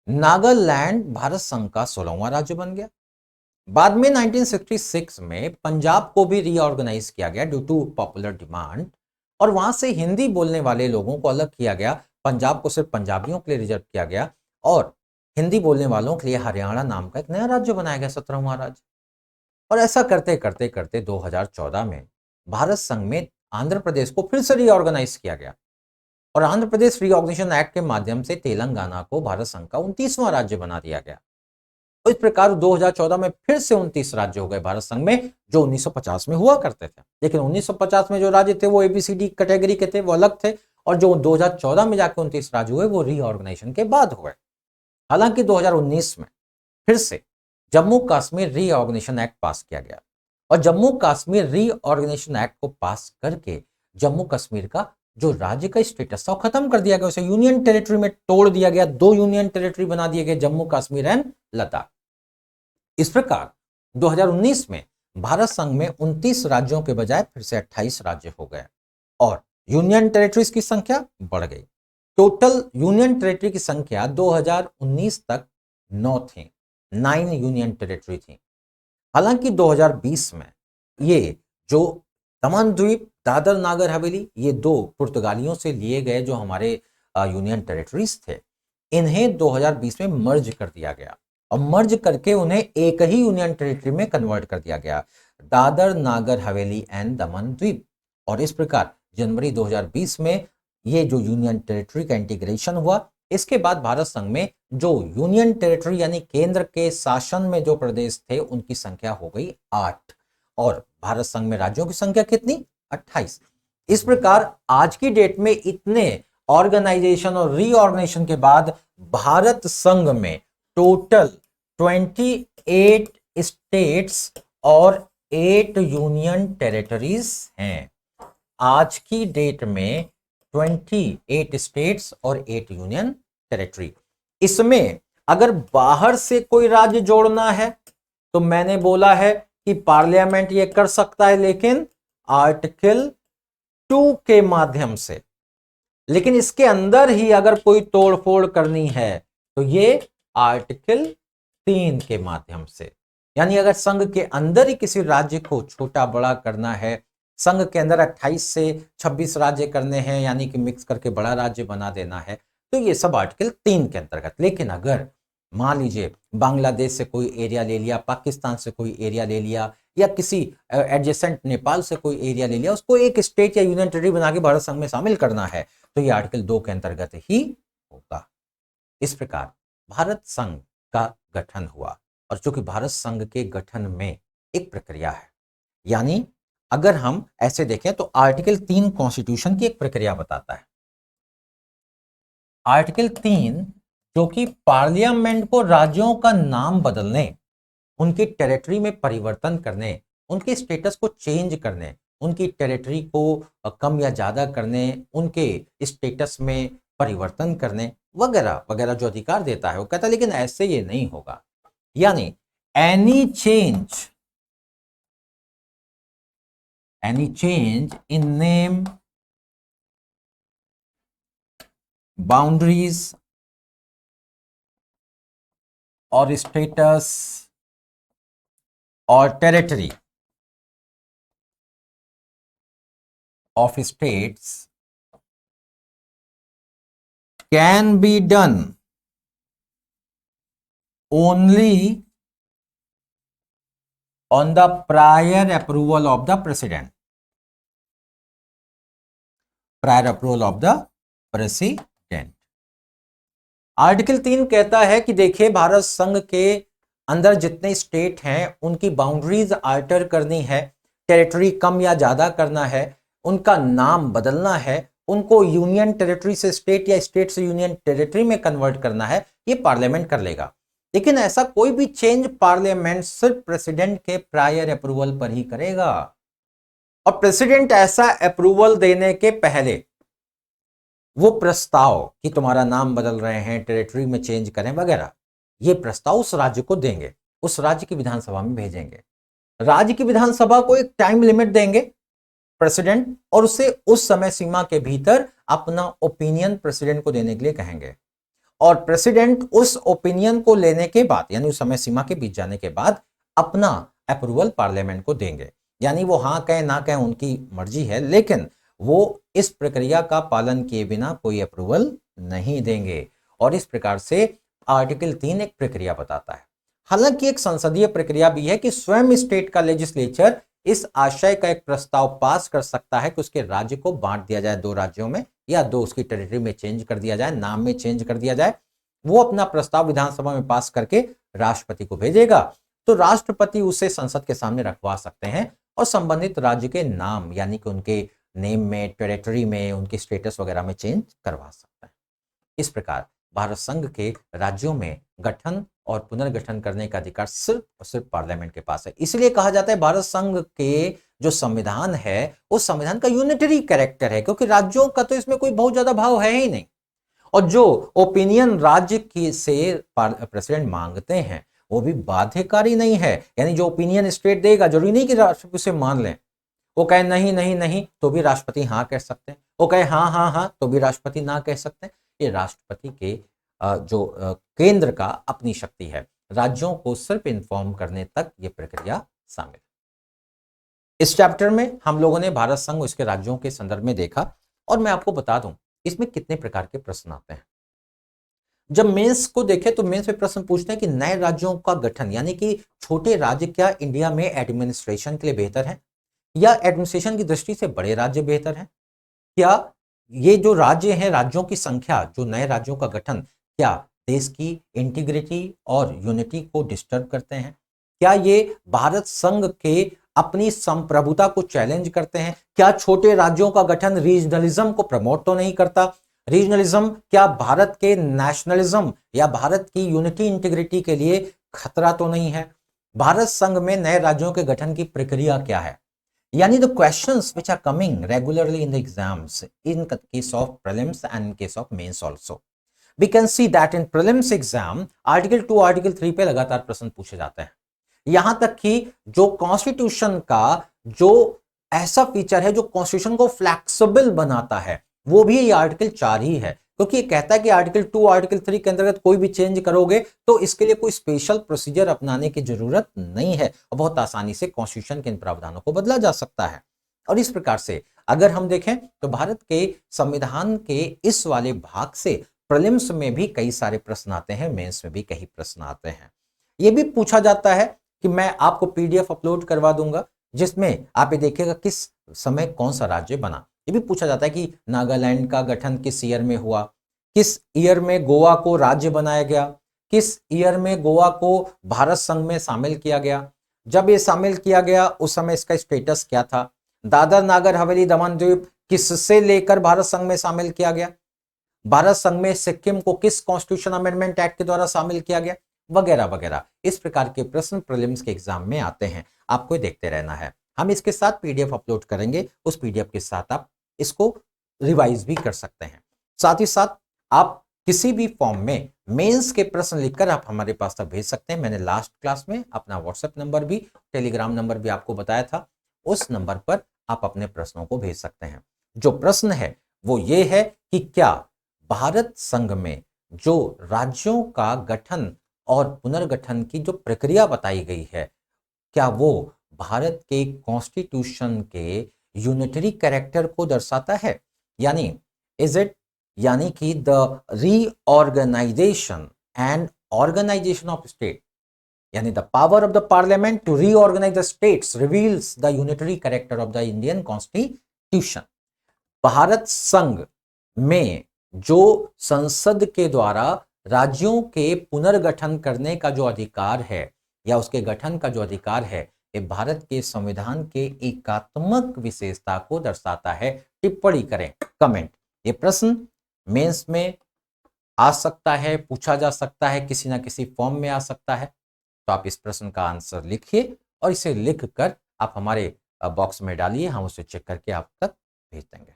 नागालैंड भारत संघ का 16वां राज्य बन गया। बाद में 1966 में पंजाब को भी रीऑर्गेनाइज किया गया ड्यू टू पॉपुलर डिमांड और वहां से हिंदी बोलने वाले लोगों को अलग किया गया, पंजाब को सिर्फ पंजाबियों के लिए रिजर्व किया गया और हिंदी बोलने वालों के लिए हरियाणा नाम का एक नया राज्य बनाया गया, 17वां राज्य। और ऐसा करते करते करते 2014 में भारत संघ में आंध्र प्रदेश को फिर से रीऑर्गेनाइज किया गया और आंध्र प्रदेश रीऑर्गेनाइजेशन एक्ट के माध्यम से तेलंगाना को भारत संघ का 29वां राज्य बना दिया गया। तो इस प्रकार 2014 में फिर से 29 राज्य हो गए भारत संघ में, जो 1950 में हुआ करते थे। लेकिन 1950 में जो राज्य थे वो एबीसीडी कैटेगरी के थे, वो अलग थे, और जो 2014 में जाकर 29 राज्य हुए वो रीऑर्गेनाइजेशन के बाद हुए। हालांकि 2019 में फिर से Jammu Kashmir reorganisation act pass किया गया और जम्मू कश्मीर रीऑर्गेनाइजेशन एक्ट को पास करके जम्मू कश्मीर का जो राज्य का स्टेटस था वो खत्म कर दिया गया, उसे यूनियन टेरिटरी में तोड़ दिया गया, 2 यूनियन टेरिटरी बना दिए गए, जम्मू कश्मीर एंड लद्दाख। इस प्रकार 2019 में भारत संघ में 29 राज्यों के बजाय फिर से 28 राज्य हो गए और यूनियन टेरिटरीज की संख्या बढ़ गई। टोटल यूनियन टेरिटरी की संख्या 2019 तक 9 थी, 9 यूनियन टेरिटरी थी। हालांकि 2020 में ये जो दमन द्वीप, दादर नागर हवेली, ये 2 पुर्तगालियों से लिए गए जो हमारे यूनियन टेरिटरीज थे, इन्हें 2020 में मर्ज कर दिया गया और मर्ज करके उन्हें एक ही यूनियन टेरिटरी में कन्वर्ट कर दिया गया, दादर नागर हवेली एंड दमन द्वीप। और इस प्रकार जनवरी 2020 में ये जो यूनियन टेरिटरी का इंटीग्रेशन हुआ, इसके बाद भारत संघ में जो यूनियन टेरिटरी यानी केंद्र के शासन में जो प्रदेश थे उनकी संख्या हो गई 8 और भारत संघ में राज्यों की संख्या कितनी, 28। इस प्रकार आज की डेट में इतने ऑर्गेनाइजेशन और रीऑर्गेनाइजेशन के बाद भारत संघ में टोटल 28 स्टेट्स और 8 यूनियन टेरिटरीज हैं। आज की डेट में 28 स्टेट्स और 8 यूनियन टेरिटरी। इसमें अगर बाहर से कोई राज्य जोड़ना है तो मैंने बोला है कि पार्लियामेंट ये कर सकता है, लेकिन आर्टिकल 2 के माध्यम से। लेकिन इसके अंदर ही अगर कोई तोड़फोड़ करनी है तो ये आर्टिकल 3 के माध्यम से। यानी अगर संघ के अंदर ही किसी राज्य को छोटा बड़ा करना है, संघ के अंदर 28 से 26 राज्य करने हैं, यानी कि मिक्स करके बड़ा राज्य बना देना है, तो ये सब आर्टिकल 3 के अंतर्गत। लेकिन अगर मान लीजिए बांग्लादेश से कोई एरिया ले लिया, पाकिस्तान से कोई एरिया ले लिया, या किसी एडजेसेंट नेपाल से कोई एरिया ले लिया, उसको एक स्टेट या यूनियन टेरिटरी बना के भारत संघ में शामिल करना है, तो ये आर्टिकल 2 के अंतर्गत ही होगा। इस प्रकार भारत संघ का गठन हुआ और चूंकि भारत संघ के गठन में एक प्रक्रिया है, यानी अगर हम ऐसे देखें तो आर्टिकल 3 कॉन्स्टिट्यूशन की एक प्रक्रिया बताता है। आर्टिकल 3 जो कि पार्लियामेंट को राज्यों का नाम बदलने, उनकी टेरिटरी में परिवर्तन करने, उनके स्टेटस को चेंज करने, उनकी टेरिटरी को कम या ज्यादा करने, उनके स्टेटस में परिवर्तन करने वगैरह वगैरह जो अधिकार देता है, वो कहता है लेकिन ऐसे ये नहीं होगा। यानी any change in name, boundaries और स्टेटस और territory of states can be done only on the prior approval of the president. Prior approval of the president. Article 3 कहता है कि देखिए भारत संघ के अंदर जितने स्टेट हैं उनकी बाउंड्रीज अल्टर करनी है, टेरिटरी कम या ज्यादा करना है, उनका नाम बदलना है, उनको यूनियन टेरिटरी से स्टेट या स्टेट से यूनियन टेरिटरी में कन्वर्ट करना है, ये पार्लियामेंट कर लेगा। लेकिन ऐसा कोई भी चेंज पार्लियामेंट सिर्फ प्रेसिडेंट के प्रायर अप्रूवल पर ही करेगा और प्रेसिडेंट ऐसा अप्रूवल देने के पहले वो प्रस्ताव कि तुम्हारा नाम बदल रहे हैं, टेरिटरी में चेंज करें वगैरह, ये प्रस्ताव उस राज्य को देंगे, उस राज्य की विधानसभा में भेजेंगे। राज्य की विधानसभा को एक टाइम लिमिट देंगे प्रेसिडेंट और उसे उस समय सीमा के भीतर अपना ओपिनियन प्रेसिडेंट को देने के लिए कहेंगे और प्रेसिडेंट उस ओपिनियन को लेने के बाद, यानी उस समय सीमा के बीच जाने के बाद अपना अप्रूवल पार्लियामेंट को देंगे। यानी वो हाँ कहें ना कहें उनकी मर्जी है, लेकिन वो इस प्रक्रिया का पालन किए बिना कोई अप्रूवल नहीं देंगे। और इस प्रकार से आर्टिकल 3 एक प्रक्रिया बताता है। हालांकि एक संसदीय प्रक्रिया भी है कि स्वयं स्टेट का लेजिस्लेचर इस आशय का एक प्रस्ताव पास कर सकता है कि उसके राज्य को बांट दिया जाए 2 राज्यों में, या 2 उसकी टेरिटरी में चेंज कर दिया जाए, नाम में चेंज कर दिया जाए। वो अपना प्रस्ताव विधानसभा में पास करके राष्ट्रपति को भेजेगा, तो राष्ट्रपति उसे संसद के सामने रखवा सकते हैं और संबंधित राज्य के नाम यानी कि उनके नेम में, टेरिटरी में, उनके स्टेटस वगैरह में चेंज करवा सकते हैं। इस प्रकार भारत संघ के राज्यों में गठन और पुनर्गठन करने का अधिकार सिर्फ और सिर्फ पार्लियामेंट के पास है। इसलिए कहा जाता है भारत संघ के जो संविधान है, उस संविधान का यूनिटरी कैरेक्टर है, क्योंकि राज्यों का तो इसमें कोई बहुत ज्यादा भाव है ही नहीं। और जो ओपिनियन राज्य की से प्रेसिडेंट मांगते हैं वो भी बाध्यकारी नहीं है, यानी जो ओपिनियन स्टेट देगा जरूरी नहीं कि राष्ट्रपति उसे मान लें। वो कहे नहीं नहीं नहीं तो भी राष्ट्रपति हाँ कह सकते हैं, वो कहे हाँ हाँ हाँ तो भी राष्ट्रपति ना कह सकते हैं। ये राष्ट्रपति के जो केंद्र का अपनी शक्ति है। राज्यों को सिर्फ इन्फॉर्म करने तक ये प्रक्रिया शामिल है। इस चैप्टर में हम लोगों ने भारत संघ उसके राज्यों के संदर्भ में देखा, और मैं आपको बता दूं इसमें कितने प्रकार के प्रश्न आते हैं। जब मेंस को देखें तो मेंस में प्रश्न पूछते हैं कि नए राज्यों का गठन यानी कि छोटे राज्य क्या इंडिया में एडमिनिस्ट्रेशन के लिए बेहतर है, या एडमिनिस्ट्रेशन की दृष्टि से बड़े राज्य बेहतर हैं? क्या ये जो राज्य हैं, राज्यों की संख्या, जो नए राज्यों का गठन, क्या देश की इंटीग्रिटी और यूनिटी को डिस्टर्ब करते हैं? क्या ये भारत संघ के अपनी संप्रभुता को चैलेंज करते हैं? क्या छोटे राज्यों का गठन रीजनलिज्म को प्रमोट तो नहीं करता? रीजनलिज्म क्या भारत के नेशनलिज्म या भारत की यूनिटी इंटीग्रिटी के लिए खतरा तो नहीं है? भारत संघ में नए राज्यों के गठन की प्रक्रिया क्या है? यानी the questions which are coming regularly in the exams in case of prelims and in case of mains also. We can see that in prelims exam article 2 article 3 पे लगातार प्रश्न पूछे जाते हैं। यहां तक कि जो कॉन्स्टिट्यूशन का जो ऐसा फीचर है जो कॉन्स्टिट्यूशन को फ्लेक्सिबल बनाता है, वो भी ये आर्टिकल 4 ही है, क्योंकि ये कहता है कि आर्टिकल 2 आर्टिकल 3 के अंतर्गत कोई भी चेंज करोगे तो इसके लिए कोई स्पेशल प्रोसीजर अपनाने की जरूरत नहीं है और बहुत आसानी से कॉन्स्टिट्यूशन के इन प्रावधानों को बदला जा सकता है। और इस प्रकार से अगर हम देखें तो भारत के संविधान के इस वाले भाग से प्रीलिम्स में भी कई सारे प्रश्न आते हैं, मेंस में भी कई प्रश्न आते हैं। यह भी पूछा जाता है कि मैं आपको पीडीएफ अपलोड करवा दूंगा जिसमें आप ये देखिएगा किस समय कौन सा राज्य बना। ये भी पूछा जाता है कि नागालैंड का गठन किस ईयर में हुआ, किस ईयर में गोवा को राज्य बनाया गया, किस ईयर में गोवा को भारत संघ में शामिल किया गया, जब ये शामिल किया गया उस समय इसका स्टेटस क्या था, दादर नागर हवेली दमन द्वीप किससे लेकर भारत संघ में शामिल किया गया, भारत संघ में सिक्किम को किस कॉन्स्टिट्यूशन अमेंडमेंट एक्ट के द्वारा शामिल किया गया, वगैरह वगैरह। इस प्रकार के प्रश्न प्रीलिम्स के एग्जाम में आते हैं, आपको देखते रहना है। हम इसके साथ पीडीएफ अपलोड करेंगे, उस पीडीएफ के साथ आप इसको रिवाइज भी कर सकते हैं। साथ ही साथ आप किसी भी फॉर्म में मेंस के प्रश्न लिखकर आप हमारे पास तक भेज सकते हैं। मैंने लास्ट क्लास में अपना व्हाट्सएप नंबर भी, टेलीग्राम नंबर भी आपको बताया था, उस नंबर पर आप अपने प्रश्नों को भेज सकते हैं। जो प्रश्न है वो ये है कि क्या भारत संघ में जो राज्यों का गठन और पुनर्गठन की जो प्रक्रिया बताई गई है, क्या वो भारत के कॉन्स्टिट्यूशन के यूनिटरी कैरेक्टर को दर्शाता है, यानी इज इट, यानी कि the reorganisation and organisation of state, यानी the power of the parliament to reorganise the states reveals the unitary character of the Indian constitution. Bharat संघ में जो संसद के द्वारा राज्यों के पुनर्गठन करने का जो अधिकार है या उसके गठन का जो अधिकार है, ये भारत के संविधान के एकात्मक विशेषता को दर्शाता है। टिप्पणी करें, कमेंट। ये प्रश्न मेंस में आ सकता है, पूछा जा सकता है, किसी ना किसी फॉर्म में आ सकता है, तो आप इस प्रश्न का आंसर लिखिए और इसे लिखकर आप हमारे बॉक्स में डालिए, हम उसे चेक करके आप तक भेज देंगे।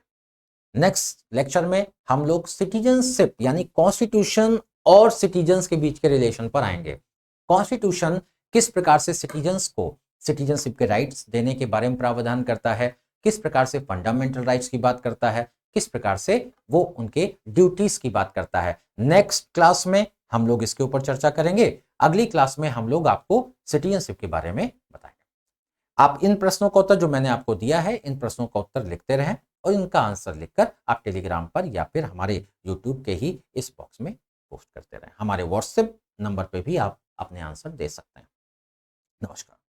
नेक्स्ट लेक्चर में हम लोग सिटीजनशिप यानी कॉन्स्टिट्यूशन और सिटीजन्स के बीच के रिलेशन पर आएंगे। कॉन्स्टिट्यूशन किस प्रकार से सिटीजन्स को सिटीजनशिप के राइट्स देने के बारे में प्रावधान करता है, किस प्रकार से फंडामेंटल राइट्स की बात करता है, किस प्रकार से वो उनके ड्यूटीज की बात करता है। नेक्स्ट क्लास में हम लोग इसके ऊपर चर्चा करेंगे। अगली क्लास में हम लोग आपको सिटीजनशिप के बारे में बताएंगे। आप इन प्रश्नों का उत्तर जो मैंने आपको दिया है, इन प्रश्नों का उत्तर लिखते रहें और इनका आंसर लिखकर आप टेलीग्राम पर या फिर हमारे यूट्यूब के ही इस बॉक्स में पोस्ट करते रहें। हमारे व्हाट्सएप नंबर पे भी आप अपने आंसर दे सकते हैं। नमस्कार।